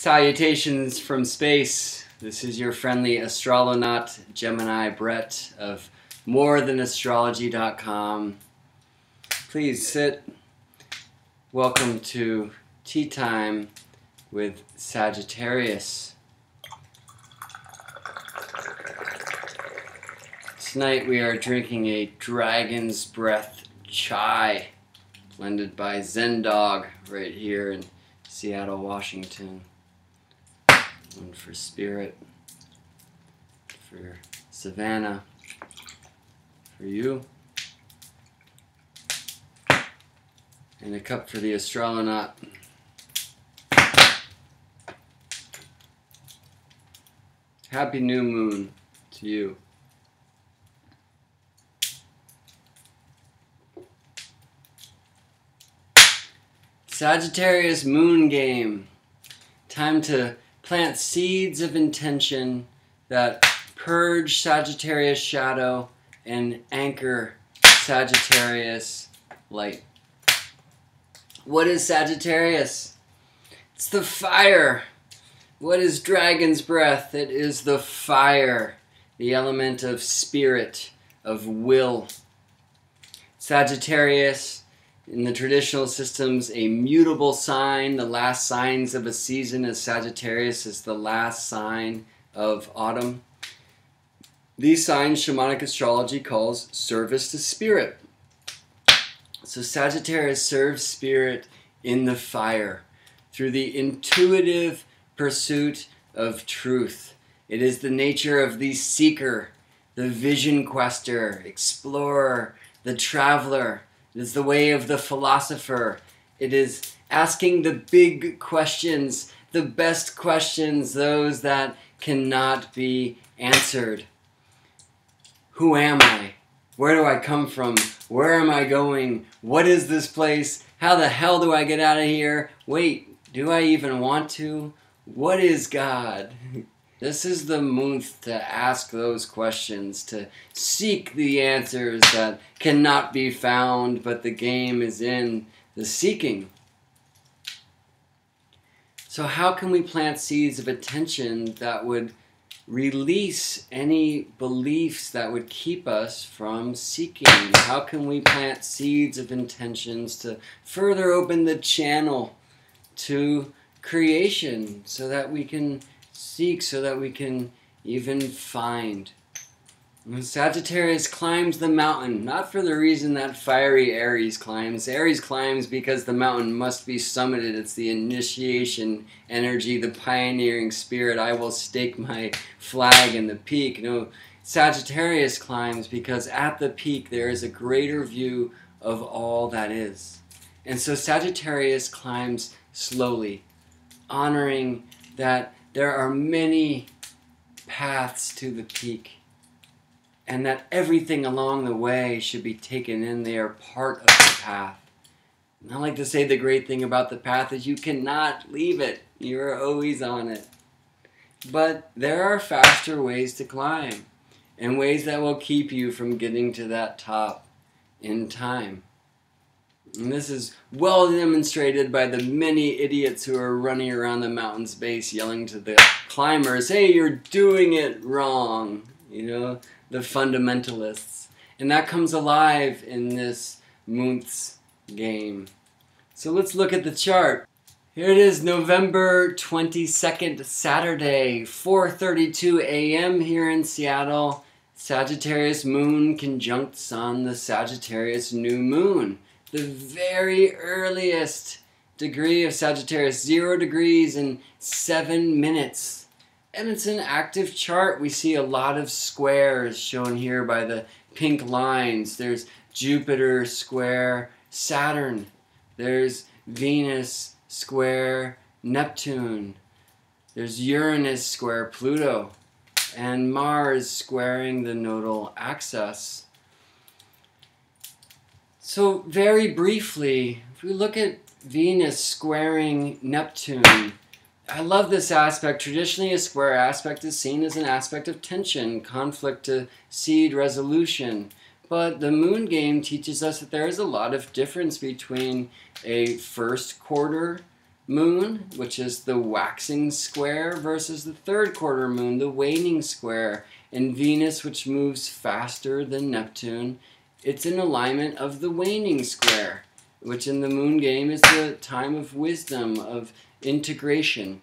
Salutations from space. This is your friendly astrolonaut Gemini Brett of morethan.astrology.com. Please sit. Welcome to Tea Time with Sagittarius. Tonight we are drinking a Dragon's Breath chai blended by Zen Dog right here in Seattle, Washington. One for Spirit, for Savannah, for you, and a cup for the astronaut. Happy new moon to you. Sagittarius MoonGame. Time to plant seeds of intention that purge Sagittarius shadow and anchor Sagittarius light. What is Sagittarius? It's the fire. What is Dragon's Breath? It is the fire, the element of spirit, of will. Sagittarius, in the traditional systems, a mutable sign. The last signs of a season as Sagittarius is the last sign of autumn. These signs shamanic astrology calls service to spirit. So Sagittarius serves spirit in the fire through the intuitive pursuit of truth. It is the nature of the seeker, the vision quester, explorer, the traveler. It is the way of the philosopher. It is asking the big questions, the best questions, those that cannot be answered. Who am I? Where do I come from? Where am I going? What is this place? How the hell do I get out of here? Wait, do I even want to? What is God? This is the month to ask those questions, to seek the answers that cannot be found, but the game is in the seeking. So how can we plant seeds of attention that would release any beliefs that would keep us from seeking? How can we plant seeds of intentions to further open the channel to creation so that we can seek, so that we can even find? When Sagittarius climbs the mountain, not for the reason that fiery Aries climbs. Aries climbs because the mountain must be summited. It's the initiation energy, the pioneering spirit. I will stake my flag in the peak. No, Sagittarius climbs because at the peak there is a greater view of all that is. And so Sagittarius climbs slowly, honoring that there are many paths to the peak, and that everything along the way should be taken in. They are part of the path. And I like to say the great thing about the path is you cannot leave it. You are always on it. But there are faster ways to climb, and ways that will keep you from getting to that top in time. And this is well demonstrated by the many idiots who are running around the mountain's base yelling to the climbers, hey, you're doing it wrong. You know, the fundamentalists. And that comes alive in this month's game. So let's look at the chart. Here it is, November 22nd, Saturday, 4:32 a.m. here in Seattle. Sagittarius moon conjuncts on the Sagittarius new moon. The very earliest degree of Sagittarius, 0 degrees and 7 minutes. And it's an active chart. We see a lot of squares shown here by the pink lines. There's Jupiter square Saturn. There's Venus square Neptune. There's Uranus square Pluto. And Mars squaring the nodal axis. So very briefly, if we look at Venus squaring Neptune, I love this aspect. Traditionally, a square aspect is seen as an aspect of tension, conflict to seed resolution. But the MoonGame teaches us that there is a lot of difference between a first quarter moon, which is the waxing square, versus the third quarter moon, the waning square. And Venus, which moves faster than Neptune, it's in alignment of the waning square, which in the MoonGame is the time of wisdom, of integration.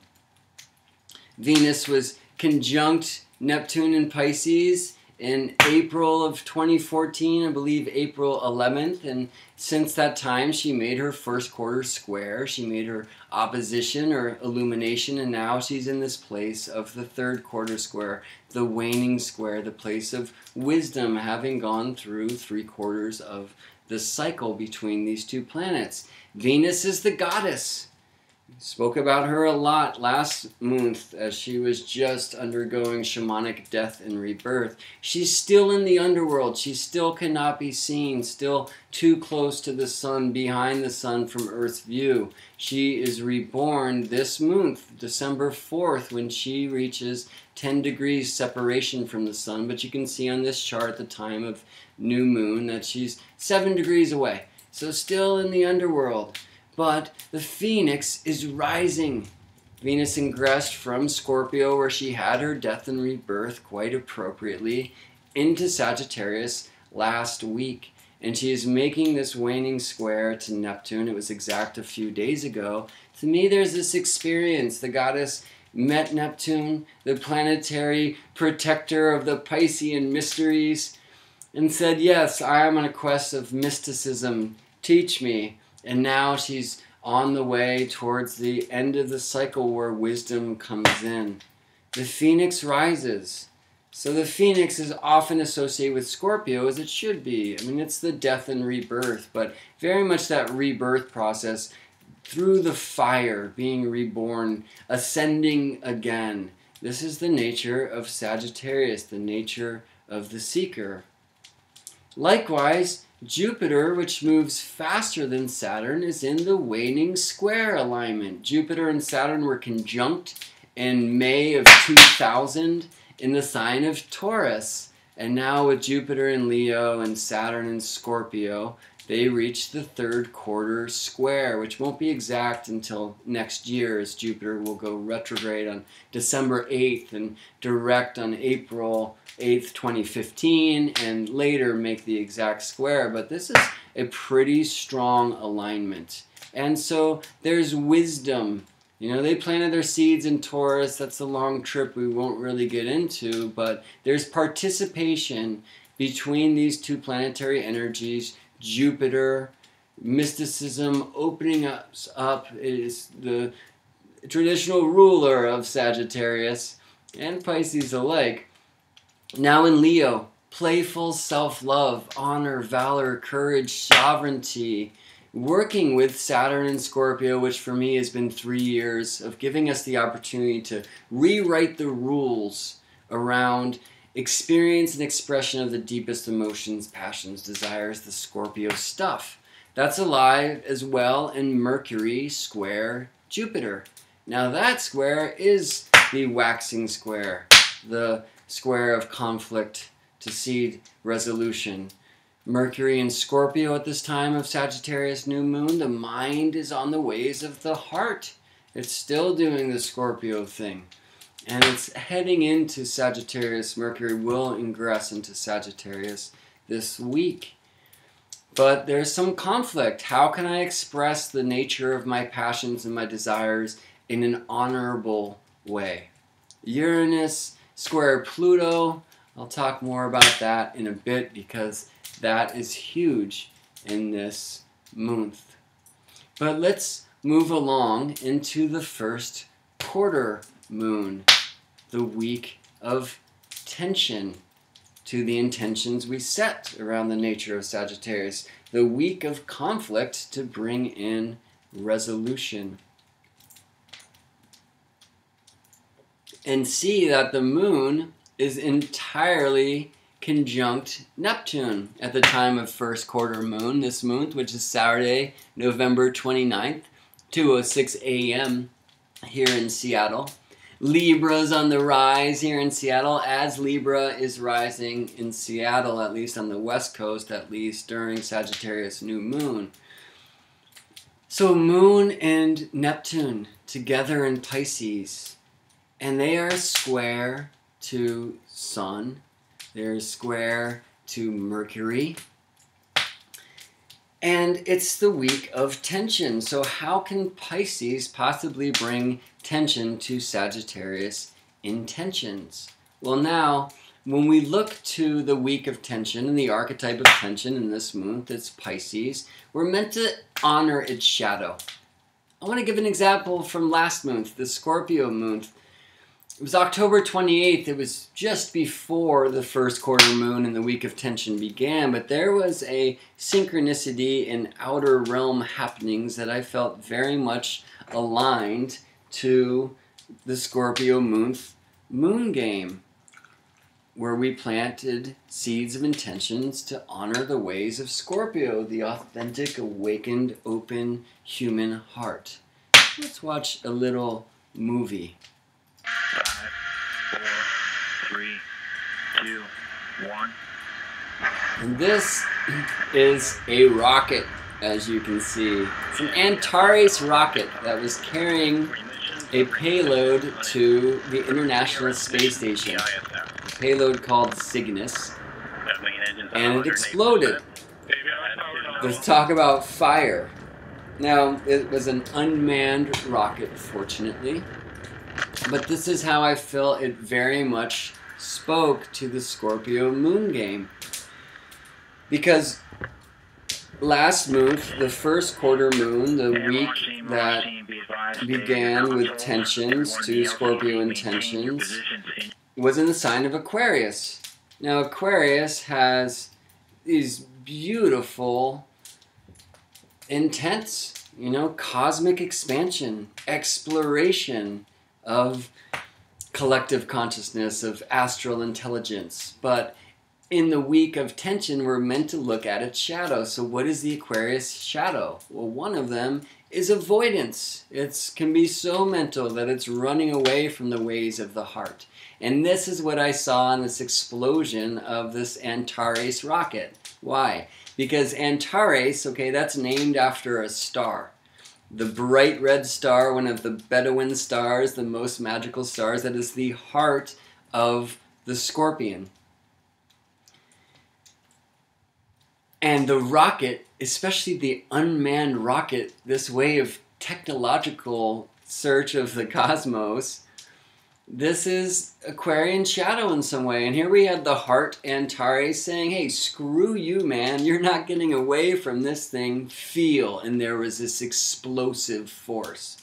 Venus was conjunct Neptune in Pisces in April of 2014, I believe April 11th, and since that time she made her first quarter square, she made her opposition or illumination, and now she's in this place of the third quarter square, the waning square, the place of wisdom, having gone through 3/4 of the cycle between these two planets. Venus is the goddess. Spoke about her a lot last month as she was just undergoing shamanic death and rebirth. She's still in the underworld. She still cannot be seen, still too close to the sun, behind the sun from Earth's view. She is reborn this month, December 4th, when she reaches 10 degrees separation from the sun. But you can see on this chart the time of new moon that she's 7 degrees away. So still in the underworld. But the Phoenix is rising. Venus ingressed from Scorpio, where she had her death and rebirth quite appropriately, into Sagittarius last week. And she is making this waning square to Neptune. It was exact a few days ago. To me, there's this experience. The goddess met Neptune, the planetary protector of the Piscean mysteries, and said, yes, I am on a quest of mysticism. Teach me. And now she's on the way towards the end of the cycle where wisdom comes in. The Phoenix rises. So the Phoenix is often associated with Scorpio, as it should be. I mean, it's the death and rebirth, but very much that rebirth process through the fire, being reborn, ascending again. This is the nature of Sagittarius, the nature of the seeker. Likewise, Jupiter, which moves faster than Saturn, is in the waning square alignment. Jupiter and Saturn were conjunct in May of 2000 in the sign of Taurus. And now with Jupiter in Leo and Saturn in Scorpio, they reach the third quarter square, which won't be exact until next year, as Jupiter will go retrograde on December 8th and direct on April 8th, 2015, and later make the exact square. But this is a pretty strong alignment. And so there's wisdom. You know, they planted their seeds in Taurus. That's a long trip we won't really get into, but there's participation between these two planetary energies. Jupiter, mysticism, opening us up, is the traditional ruler of Sagittarius and Pisces alike. Now in Leo, playful self-love, honor, valor, courage, sovereignty, working with Saturn and Scorpio, which for me has been 3 years of giving us the opportunity to rewrite the rules around experience and expression of the deepest emotions, passions, desires, the Scorpio stuff. That's alive as well in Mercury square Jupiter. Now that square is the waxing square, the square of conflict to seed resolution. Mercury in Scorpio at this time of Sagittarius new moon, the mind is on the ways of the heart. It's still doing the Scorpio thing. And it's heading into Sagittarius. Mercury will ingress into Sagittarius this week. But there's some conflict. How can I express the nature of my passions and my desires in an honorable way? Uranus square Pluto. I'll talk more about that in a bit because that is huge in this month. But let's move along into the first quarter moon, the week of tension to the intentions we set around the nature of Sagittarius, the week of conflict to bring in resolution. And see that the moon is entirely conjunct Neptune at the time of first quarter moon this month, which is Saturday, November 29th, 2:06 a.m. here in Seattle. Libra's on the rise here in Seattle, as Libra is rising in Seattle, at least on the West Coast, at least during Sagittarius new moon. So Moon and Neptune together in Pisces, and they are square to Sun, they're square to Mercury, and it's the week of tension. So how can Pisces possibly bring tension to Sagittarius intentions? Well, now, when we look to the week of tension and the archetype of tension in this month, it's Pisces, we're meant to honor its shadow. I want to give an example from last month, the Scorpio month. It was October 28th. It was just before the first quarter moon and the week of tension began, but there was a synchronicity in outer realm happenings that I felt very much aligned to the Scorpio month MoonGame, where we planted seeds of intentions to honor the ways of Scorpio, the authentic, awakened, open human heart. Let's watch a little movie. 5, 4, 3, 2, 1. And this is a rocket, as you can see. It's an Antares rocket that was carrying a payload to the International Space Station. A payload called Cygnus. And it exploded. Let's talk about fire. Now, it was an unmanned rocket, fortunately. But this is how I feel it very much spoke to the Scorpio MoonGame. Because last month, the first quarter moon, the week that began with tensions to Scorpio intentions, was in the sign of Aquarius. Now, Aquarius has these beautiful intents, cosmic expansion, exploration of collective consciousness, of astral intelligence. But in the week of tension, we're meant to look at its shadow. So what is the Aquarius shadow? Well, one of them is avoidance. It can be so mental that it's running away from the ways of the heart. And this is what I saw in this explosion of this Antares rocket. Why? Because Antares, that's named after a star. The bright red star, one of the Bedouin stars, the most magical stars, that is the heart of the scorpion. And the rocket, especially the unmanned rocket, this way of technological search of the cosmos, this is Aquarian shadow in some way. And here we had the heart Antares saying, hey, screw you, man. You're not getting away from this thing. Feel. And there was this explosive force.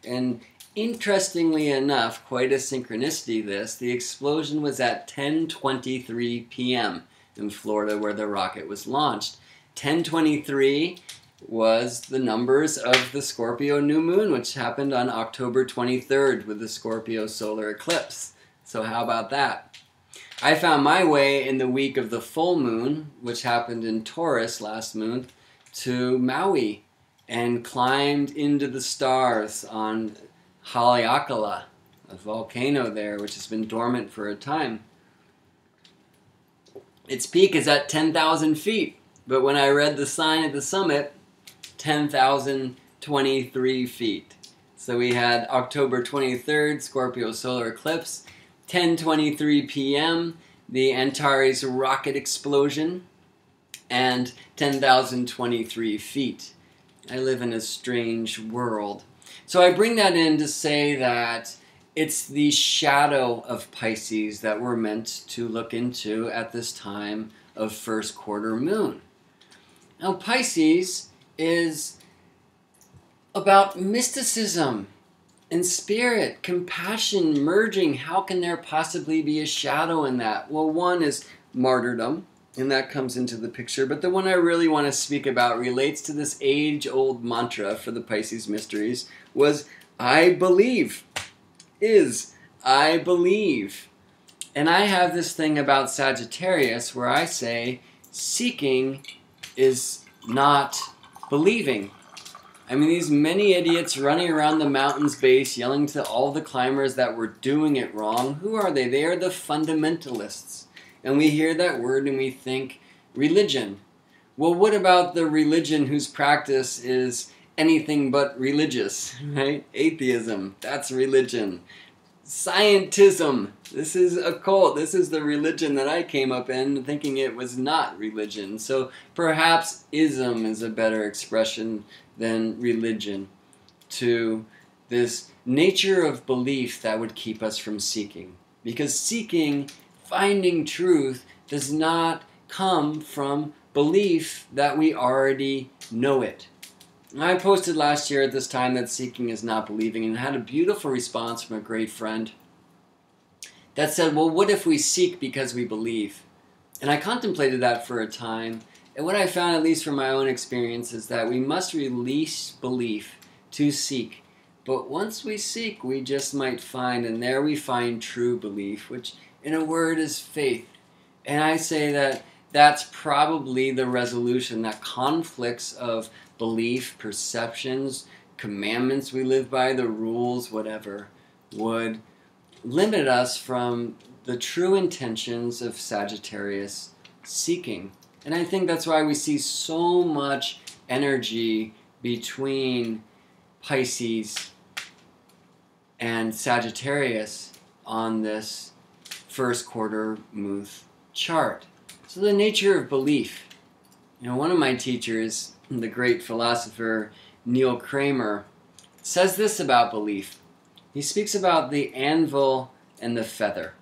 And interestingly enough, quite a synchronicity this, the explosion was at 10:23 p.m. in Florida where the rocket was launched. 10:23 was the numbers of the Scorpio new moon, which happened on October 23rd with the Scorpio solar eclipse. So how about that? I found my way in the week of the full moon, which happened in Taurus last month, to Maui and climbed into the stars on Haleakala, a volcano there, which has been dormant for a time. Its peak is at 10,000 feet, but when I read the sign at the summit, 10,023 feet. So we had October 23rd, Scorpio solar eclipse, 10:23 p.m., the Antares rocket explosion, and 10,023 feet. I live in a strange world. So I bring that in to say that it's the shadow of Pisces that we're meant to look into at this time of first quarter moon. Now, Pisces is about mysticism and spirit, compassion, merging. How can there possibly be a shadow in that? Well, one is martyrdom, and that comes into the picture. But the one I really want to speak about relates to this age-old mantra for the Pisces mysteries was, I believe, I believe. And I have this thing about Sagittarius where I say, seeking is not believing. I mean, these many idiots running around the mountain's base yelling to all the climbers that we're doing it wrong. Who are they? They are the fundamentalists. And we hear that word and we think religion. Well, what about the religion whose practice is anything but religious, right? Atheism, that's religion. Scientism, this is a cult. This is the religion that I came up in thinking it was not religion. So perhaps ism is a better expression than religion to this nature of belief that would keep us from seeking. Because seeking, finding truth, does not come from belief that we already know it. I posted last year at this time that seeking is not believing, and had a beautiful response from a great friend that said, well, what if we seek because we believe? And I contemplated that for a time, and what I found, at least from my own experience, is that we must release belief to seek. But once we seek, we just might find, and there we find true belief, which in a word is faith. And I say that that's probably the resolution, that conflicts of belief, perceptions, commandments we live by, the rules, whatever, would limit us from the true intentions of Sagittarius seeking. And I think that's why we see so much energy between Pisces and Sagittarius on this first quarter Muth chart. So the nature of belief. One of my teachers, the great philosopher Neil Kramer, says this about belief. He speaks about the anvil and the feather.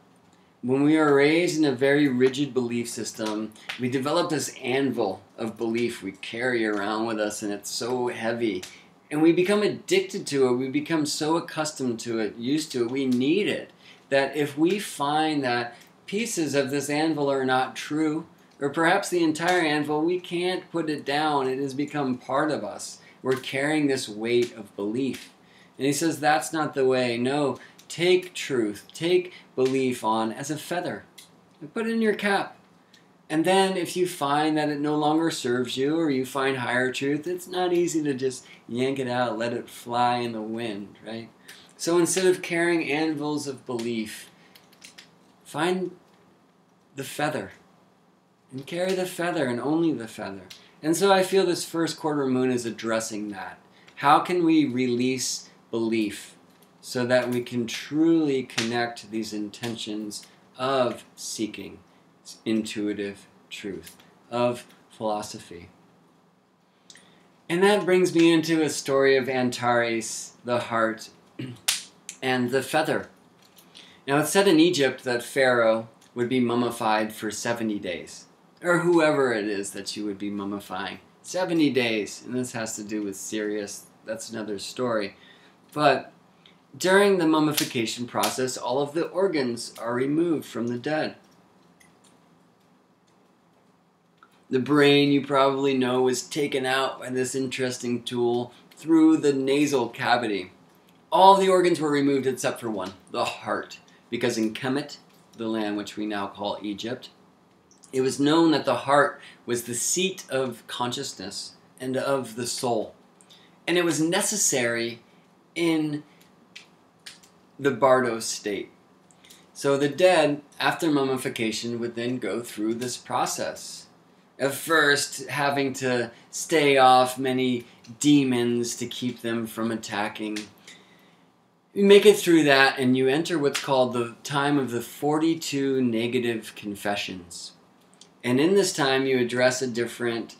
When we are raised in a very rigid belief system, we develop this anvil of belief we carry around with us, and it's so heavy. And we become addicted to it. We become so accustomed to it, used to it, we need it, that if we find that pieces of this anvil are not true, or perhaps the entire anvil, we can't put it down. It has become part of us. We're carrying this weight of belief. And he says that's not the way. No, take truth, take belief on as a feather, and put it in your cap. And then if you find that it no longer serves you, or you find higher truth, it's not easy to just yank it out, let it fly in the wind, right? So instead of carrying anvils of belief, find the feather. And carry the feather, and only the feather. And so I feel this first quarter moon is addressing that. How can we release belief so that we can truly connect these intentions of seeking intuitive truth, of philosophy? And that brings me into a story of Antares, the heart, and the feather. Now it's said in Egypt that Pharaoh would be mummified for 70 days. Or whoever it is that you would be mummifying. 70 days. And this has to do with Sirius. That's another story. But during the mummification process, all of the organs are removed from the dead. The brain, you probably know, is taken out by this interesting tool through the nasal cavity. All the organs were removed except for one, the heart. Because in Kemet, the land which we now call Egypt, it was known that the heart was the seat of consciousness and of the soul. And it was necessary in the Bardo state. So the dead, after mummification, would then go through this process. At first, having to stay off many demons to keep them from attacking. You make it through that, and you enter what's called the time of the 42 negative confessions. And in this time, you address a different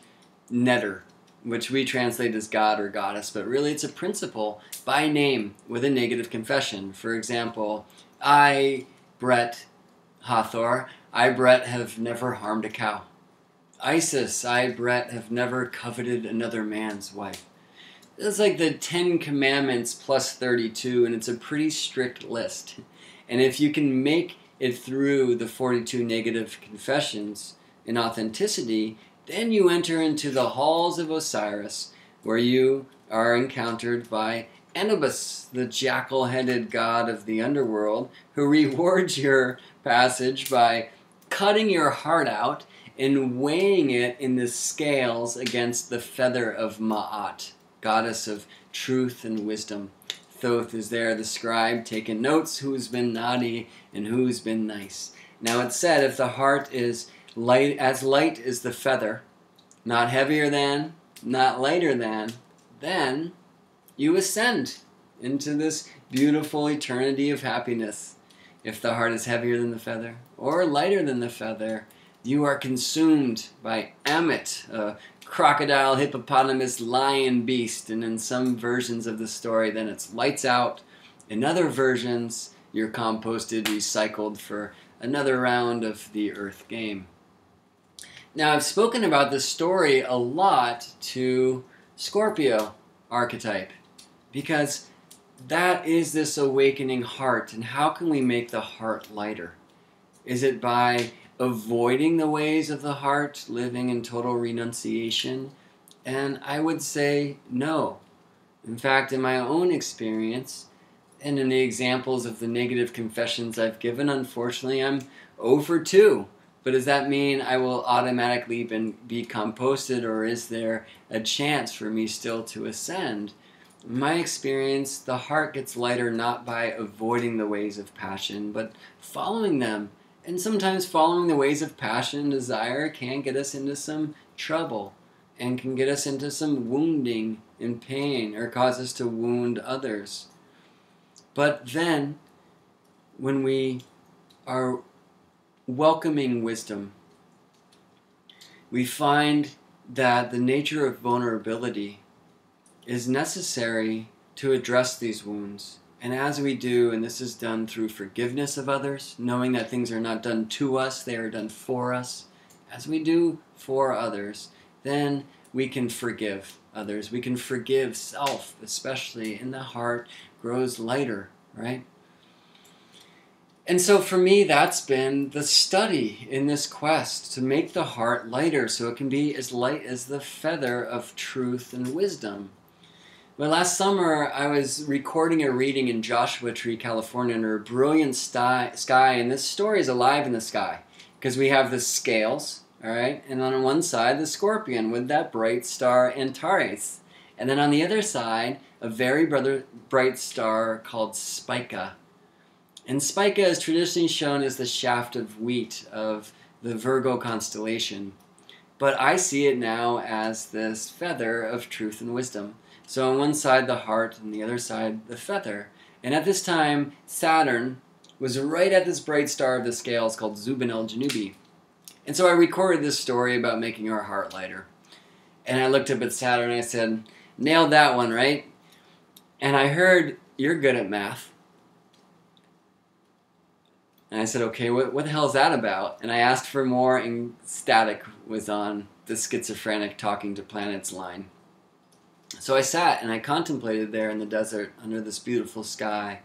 netter, which we translate as God or goddess, but really it's a principle by name with a negative confession. For example, I, Brett Hathor, I, Brett, have never harmed a cow. Isis, I, Brett, have never coveted another man's wife. It's like the 10 Commandments plus 32, and it's a pretty strict list. And if you can make it through the 42 negative confessions in authenticity, then you enter into the halls of Osiris, where you are encountered by Anubis, the jackal-headed god of the underworld, who rewards your passage by cutting your heart out and weighing it in the scales against the feather of Ma'at, goddess of truth and wisdom. Thoth is there, the scribe, taking notes, who's been naughty and who's been nice. Now it's said, if the heart is light as the feather, not heavier than, not lighter than, then you ascend into this beautiful eternity of happiness. If the heart is heavier than the feather or lighter than the feather, you are consumed by Amit, a crocodile, hippopotamus, lion beast. And in some versions of the story, then it's lights out. In other versions, you're composted, recycled for another round of the Earth game. Now, I've spoken about this story a lot to Scorpio archetype because that is this awakening heart. And how can we make the heart lighter? Is it by avoiding the ways of the heart, living in total renunciation? And I would say no. In fact, in my own experience, and in the examples of the negative confessions I've given, unfortunately, I'm 0 for 2. But does that mean I will automatically be composted, or is there a chance for me still to ascend? In my experience, the heart gets lighter not by avoiding the ways of passion, but following them. And sometimes following the ways of passion and desire can get us into some trouble and can get us into some wounding and pain, or cause us to wound others. But then, when we are welcoming wisdom, we find that the nature of vulnerability is necessary to address these wounds. And as we do, and this is done through forgiveness of others, knowing that things are not done to us, they are done for us. As we do for others, then we can forgive others. We can forgive self, especially, and the heart grows lighter, right? And so for me, that's been the study in this quest, to make the heart lighter so it can be as light as the feather of truth and wisdom. Well, last summer, I was recording a reading in Joshua Tree, California, under a brilliant sky, and this story is alive in the sky, because we have the scales, all right, and on one side, the scorpion with that bright star Antares, and then on the other side, a very bright star called Spica. And Spica is traditionally shown as the shaft of wheat of the Virgo constellation, but I see it now as this feather of truth and wisdom. So on one side the heart, and the other side the feather. And at this time, Saturn was right at this bright star of the scales called Zubin el-Janubi. And so I recorded this story about making our heart lighter. And I looked up at Saturn and I said, nailed that one, right? And I heard, you're good at math. And I said, okay, what the hell is that about? And I asked for more, and static was on the schizophrenic talking to planets line. So I sat and I contemplated there in the desert under this beautiful sky.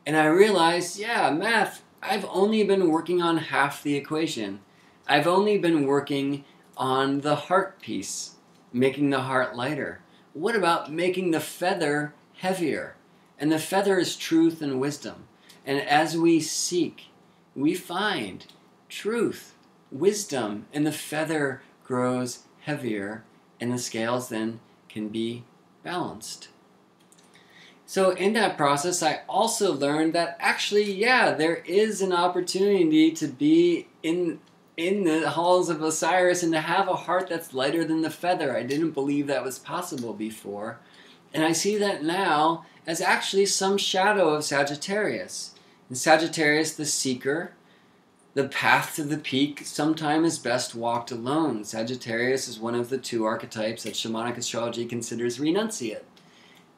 And I realized, yeah, math, I've only been working on half the equation. I've only been working on the heart piece, making the heart lighter. What about making the feather heavier? And the feather is truth and wisdom. And as we seek, we find truth, wisdom, and the feather grows heavier, and the scales then can be balanced. So in that process, I also learned that actually, yeah, there is an opportunity to be in the halls of Osiris and to have a heart that's lighter than the feather. I didn't believe that was possible before. And I see that now as actually some shadow of Sagittarius. In Sagittarius, the seeker, the path to the peak sometimes is best walked alone. Sagittarius is one of the 2 archetypes that shamanic astrology considers renunciate.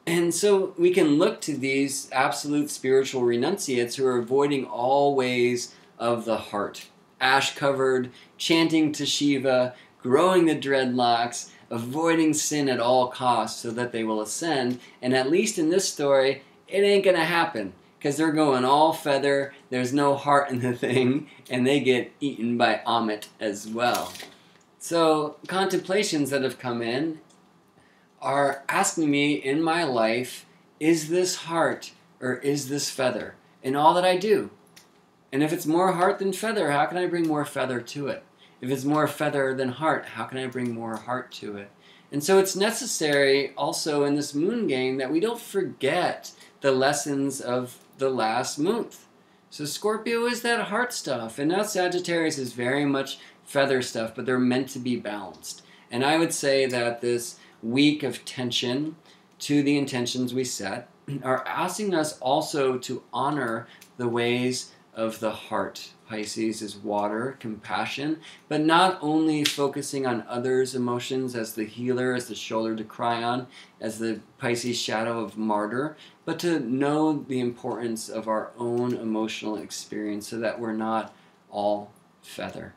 And so we can look to these absolute spiritual renunciates who are avoiding all ways of the heart. Ash-covered, chanting to Shiva, growing the dreadlocks, avoiding sin at all costs so that they will ascend. And at least in this story, it ain't going to happen, because they're going all feather, there's no heart in the thing, and they get eaten by Amit as well. So contemplations that have come in are asking me in my life, is this heart or is this feather in all that I do? And if it's more heart than feather, how can I bring more feather to it? If it's more feather than heart, how can I bring more heart to it? And so it's necessary also in this moon game that we don't forget the lessons of the last month. So Scorpio is that heart stuff, and now Sagittarius is very much feather stuff, but they're meant to be balanced. And I would say that this week of tension to the intentions we set, are asking us also to honor the ways of the heart. Pisces is water, compassion, but not only focusing on others' emotions as the healer, as the shoulder to cry on, as the Pisces shadow of martyr, but to know the importance of our own emotional experience so that we're not all feather.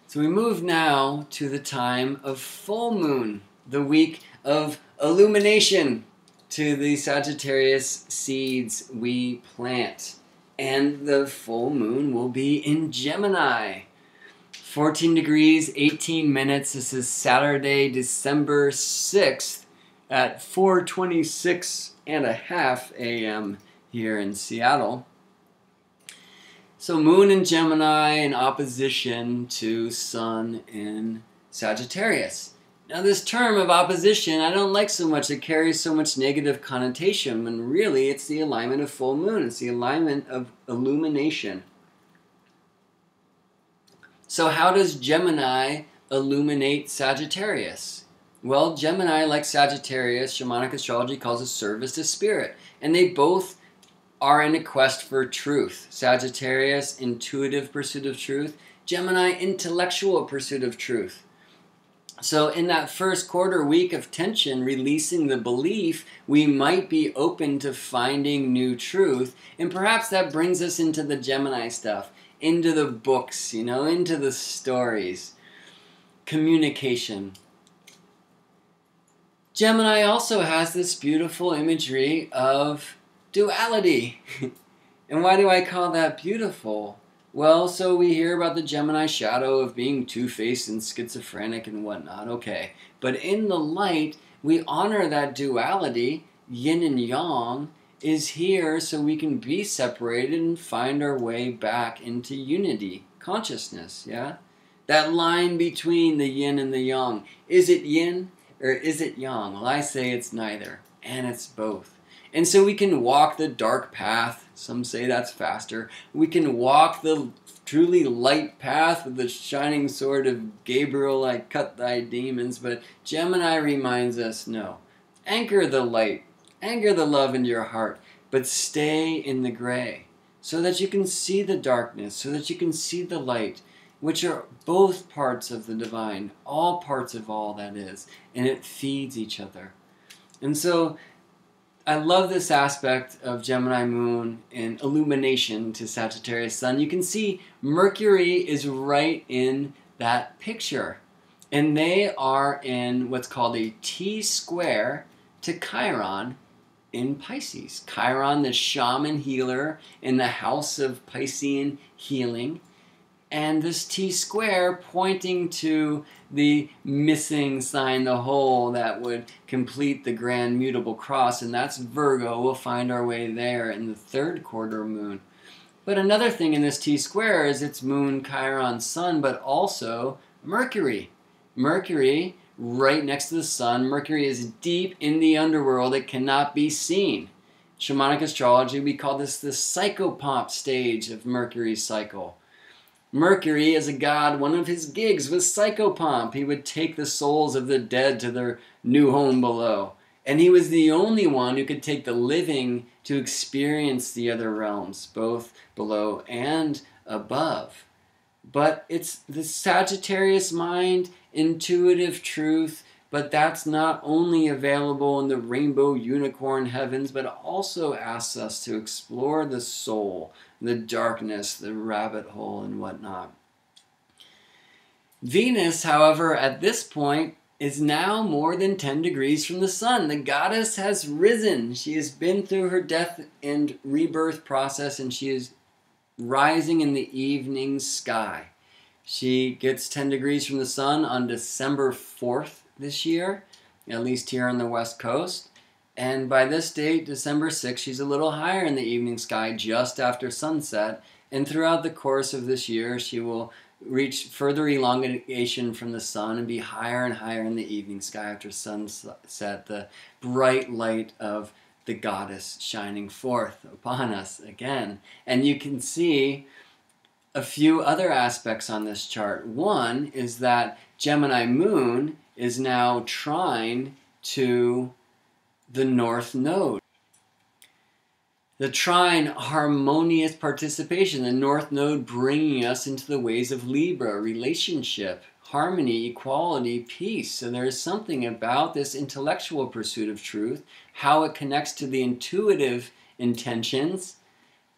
So we move now to the time of full moon, the week of illumination to the Sagittarius seeds we plant. And the full moon will be in Gemini. 14 degrees, 18 minutes. This is Saturday, December 6th at 4:26.5 a.m. here in Seattle. So moon in Gemini in opposition to sun in Sagittarius. Now this term of opposition I don't like so much. It carries so much negative connotation when really it's the alignment of full moon. It's the alignment of illumination. So how does Gemini illuminate Sagittarius? Well, Gemini, like Sagittarius, shamanic astrology calls a service to spirit. And they both are in a quest for truth. Sagittarius, intuitive pursuit of truth. Gemini, intellectual pursuit of truth. So in that first quarter week of tension, releasing the belief, we might be open to finding new truth. And perhaps that brings us into the Gemini stuff, into the books, into the stories. Communication. Gemini also has this beautiful imagery of duality. And why do I call that beautiful? Well, so we hear about the Gemini shadow of being two-faced and schizophrenic and whatnot, okay. But in the light, we honor that duality, yin and yang, is here so we can be separated and find our way back into unity, consciousness, yeah? That line between the yin and the yang. Is it yin or is it yang? Well, I say it's neither, and it's both. And so we can walk the dark path. Some say that's faster. We can walk the truly light path with the shining sword of Gabriel, I cut thy demons. But Gemini reminds us, no. Anchor the light. Anchor the love into your heart. But stay in the gray so that you can see the darkness, so that you can see the light, which are both parts of the divine, all parts of all that is. And it feeds each other. And so I love this aspect of Gemini moon in illumination to Sagittarius sun. You can see Mercury is right in that picture. And they are in what's called a T-square to Chiron in Pisces. Chiron, the shaman healer in the house of Piscean healing. And this T-square pointing to the missing sign, the hole that would complete the grand mutable cross, and that's Virgo. We'll find our way there in the third quarter moon. But another thing in this T-square is it's moon, Chiron, sun, but also Mercury. Mercury, right next to the sun. Mercury is deep in the underworld. It cannot be seen. Shamanic astrology, we call this the psychopomp stage of Mercury's cycle. Mercury, as a god, one of his gigs was psychopomp. He would take the souls of the dead to their new home below. And he was the only one who could take the living to experience the other realms, both below and above. But it's the Sagittarius mind, intuitive truth, but that's not only available in the rainbow unicorn heavens, but it also asks us to explore the soul, the darkness, the rabbit hole, and whatnot. Venus, however, at this point, is now more than 10 degrees from the sun. The goddess has risen. She has been through her death and rebirth process, and she is rising in the evening sky. She gets 10 degrees from the sun on December 4th this year, at least here on the West Coast. And by this date, December 6th, she's a little higher in the evening sky just after sunset. And throughout the course of this year, she will reach further elongation from the sun and be higher and higher in the evening sky after sunset, the bright light of the goddess shining forth upon us again. And you can see a few other aspects on this chart. One is that Gemini moon is now trine to the North Node. The trine, harmonious participation, the North Node bringing us into the ways of Libra, relationship, harmony, equality, peace. So there is something about this intellectual pursuit of truth, how it connects to the intuitive intentions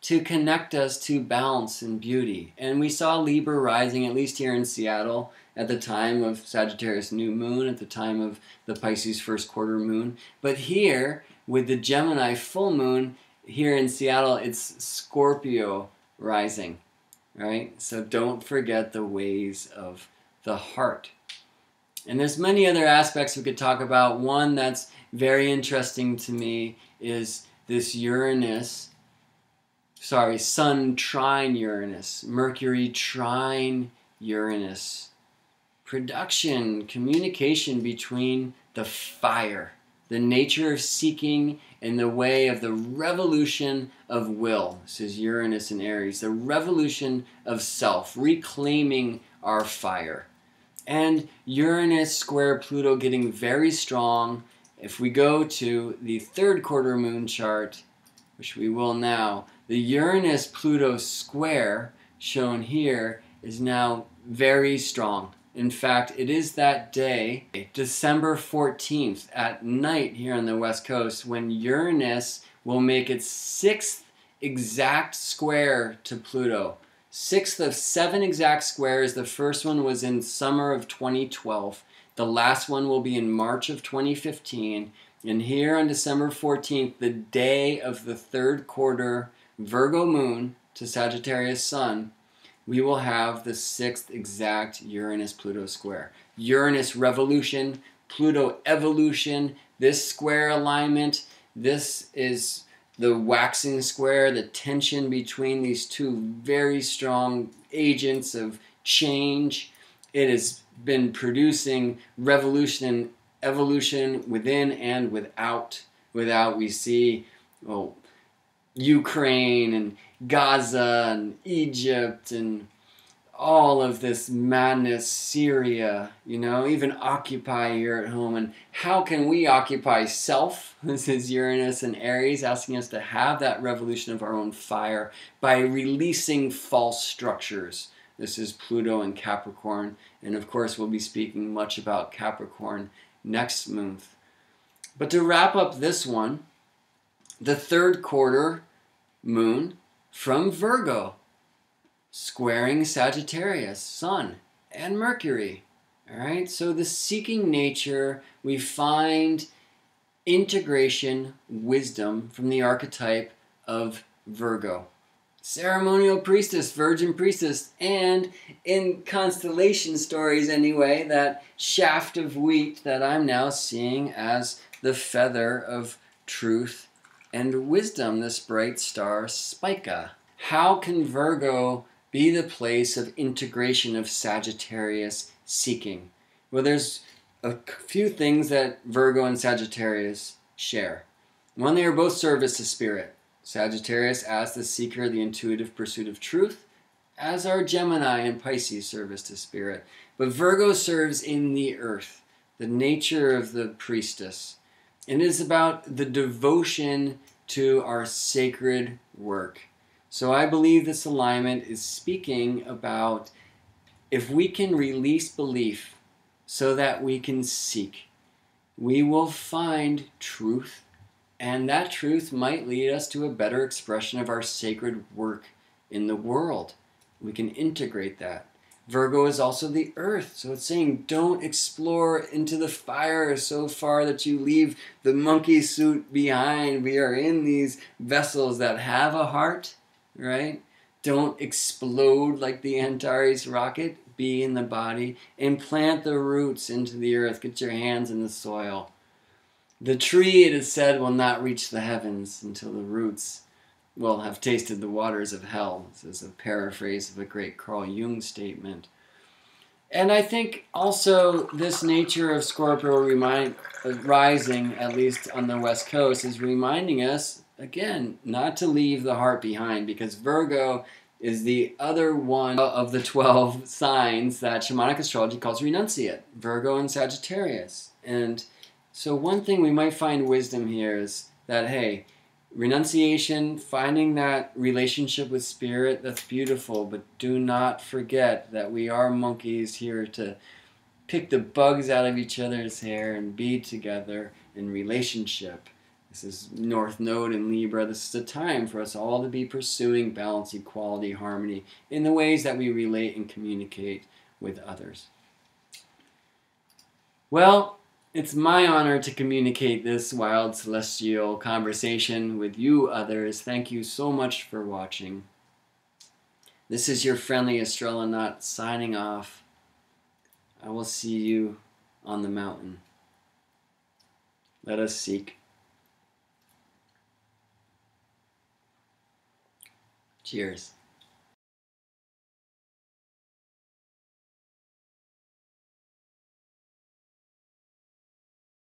to connect us to balance and beauty. And we saw Libra rising, at least here in Seattle, at the time of Sagittarius new moon, at the time of the Pisces first quarter moon. But here, with the Gemini full moon, here in Seattle, it's Scorpio rising, right? So don't forget the ways of the heart. And there's many other aspects we could talk about. One that's very interesting to me is this Sun trine Uranus, Mercury trine Uranus. Production, communication between the fire, the nature of seeking, and the way of the revolution of will. This is Uranus and Aries, the revolution of self, reclaiming our fire. And Uranus square Pluto getting very strong. If we go to the third quarter moon chart, which we will now, the Uranus-Pluto square shown here is now very strong. In fact, it is that day, December 14th at night here on the West Coast, when Uranus will make its 6th exact square to Pluto. 6th of 7 exact squares. The first one was in summer of 2012. The last one will be in March of 2015. And here on December 14th, the day of the third quarter Virgo moon to Sagittarius sun, we will have the 6th exact Uranus-Pluto square. Uranus revolution, Pluto evolution, this square alignment, this is the waxing square, the tension between these two very strong agents of change. It has been producing revolution and evolution within and without. Without, we see Ukraine and Gaza and Egypt and all of this madness, Syria, even Occupy here at home. And how can we occupy self? This is Uranus and Aries asking us to have that revolution of our own fire by releasing false structures. This is Pluto and Capricorn. And of course, we'll be speaking much about Capricorn next month. But to wrap up this one, the third quarter moon from Virgo, squaring Sagittarius, Sun, and Mercury. All right, so the seeking nature, we find integration, wisdom from the archetype of Virgo. Ceremonial priestess, virgin priestess, and in constellation stories anyway, that shaft of wheat that I'm now seeing as the feather of truth and wisdom, this bright star Spica. How can Virgo be the place of integration of Sagittarius seeking? Well, there's a few things that Virgo and Sagittarius share. One, they are both service to spirit. Sagittarius as the seeker, the intuitive pursuit of truth, as are Gemini and Pisces service to spirit. But Virgo serves in the earth, the nature of the priestess. And it is about the devotion to our sacred work. So I believe this alignment is speaking about if we can release belief so that we can seek, we will find truth, and that truth might lead us to a better expression of our sacred work in the world. We can integrate that. Virgo is also the earth, so it's saying don't explore into the fire so far that you leave the monkey suit behind. We are in these vessels that have a heart, right? Don't explode like the Antares rocket. Be in the body and plant the roots into the earth. Get your hands in the soil. The tree, it is said, will not reach the heavens until the roots will have tasted the waters of hell. This is a paraphrase of a great Carl Jung statement. And I think also this nature of Scorpio rising, at least on the West Coast, is reminding us, again, not to leave the heart behind, because Virgo is the other one of the 12 signs that shamanic astrology calls renunciate, Virgo and Sagittarius. And So one thing we might find wisdom here is that, hey, renunciation, finding that relationship with spirit, that's beautiful, but do not forget that we are monkeys here to pick the bugs out of each other's hair and be together in relationship. This is North Node in Libra. This is a time for us all to be pursuing balance, equality, harmony in the ways that we relate and communicate with others. Well, it's my honor to communicate this wild celestial conversation with you others. Thank you so much for watching. This is your friendly astronaut signing off. I will see you on the mountain. Let us seek. Cheers.